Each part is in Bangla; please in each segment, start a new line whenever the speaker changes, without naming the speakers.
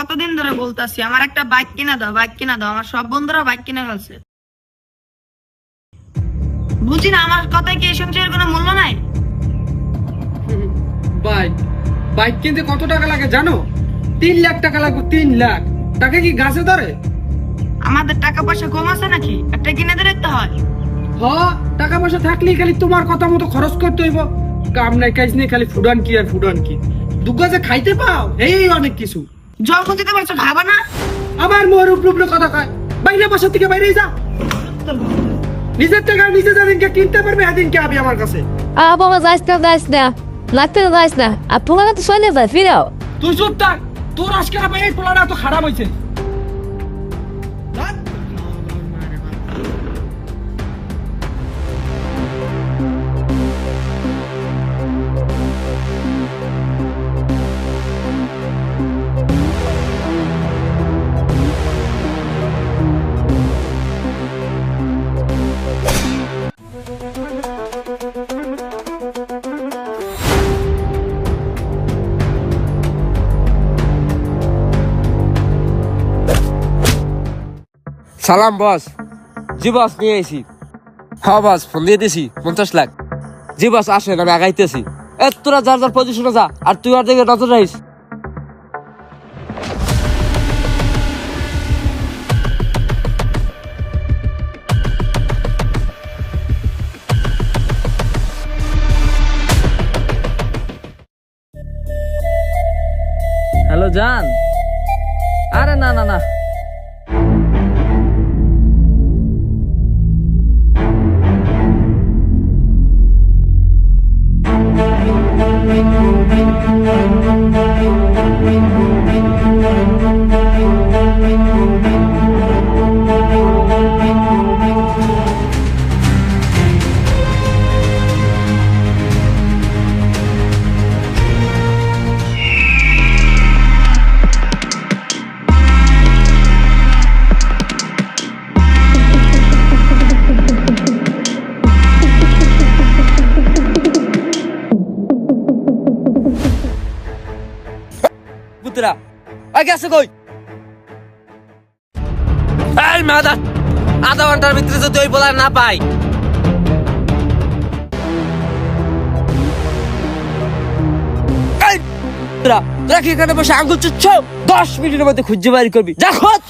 কতদিন ধরে বলতাছি আমার একটা বাইক কিনা দাও, বাইক কিনা দাও। আমার সব বন্ধুরা বাইক কিনে ফেলছে। বুঝি না আমার কথায় কি এই সংসারের কোনো মূল্য নাই?
বাইক বাইক কিনতে কত টাকা লাগে জানো? 3 লাখ টাকা লাগবে। 3 লাখ টাকা কি গাছে ধরে?
আমাদের টাকা পয়সা কম আছে নাকি একটা কিনে দিতে হয়?
হ, টাকা পয়সা থাকলেই খালি তোমার কথা মতো খরচ করতে হইব। কাম নাই কাজ নেই, খালি ফুডান কি আর ফুডান কি। দুগা যে খাইতে পাও এই অনেক কিছু।
যখন যেতে পারছো খাবা না?
আবার মোর উপরে কথা কয়। বাইরে বাসা থেকে বাইরে যা। নিজের টাকা নিজে যেদিনকে কিনতে পারবে সেদিনকে আবি আমার কাছে।
বাবা যাইস না লাগতে যাইস না আর পোলাটা তো চলে যায় ফিরাও।
তুই চুপ থাক। তোর আজকে না এই পোলাটা তো খারাপ হয়েছে।
সালাম বস। জি বস, নিয়ে আইছি। হ্যাঁ বস, ফোন দিয়ে দিছি 50 লাখ। জি বস আসেন, আমি আগাইতেছি। তোরা যার যার পজিশনে যা, আর তুই আর দিকে নজর রাখিস।
হ্যালো জান। আরে না না না,
পুত্রা আগে আছে কই? এই মাদা, আধা ঘন্টার ভিতরে যদি ওই বলা না পাই। তোরা কি এখানে বসে আঙ্গুল চুচ্ছ? 10 মিনিটের মধ্যে খুঁজে বাড়ি করবি, যা খোঁজ।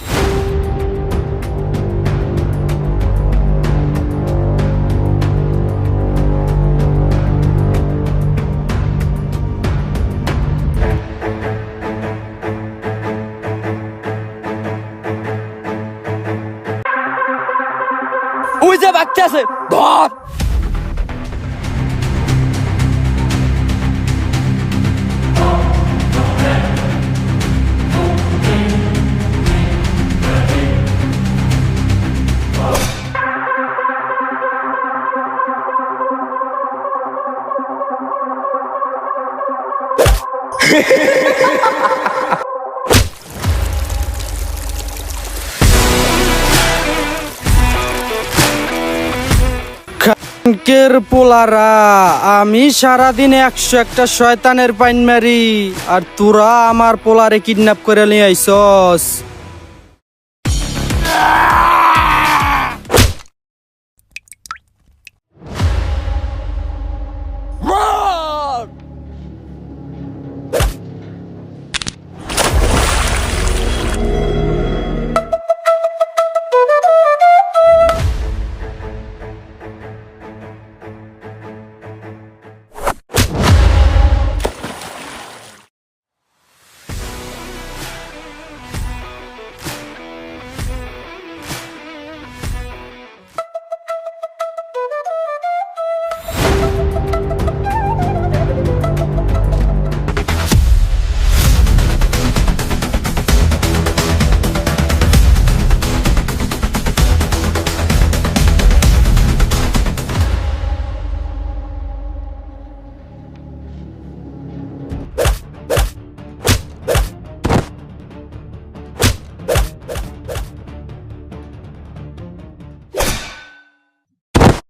ওই যে বাচ্চা আছে, ধর।
কের পোলারা, আমি সারাদিন 101টা শয়তানের পাইন মারি, আর তোরা আমার পোলারে কিডন্যাপ করে নিয়ে আইছস।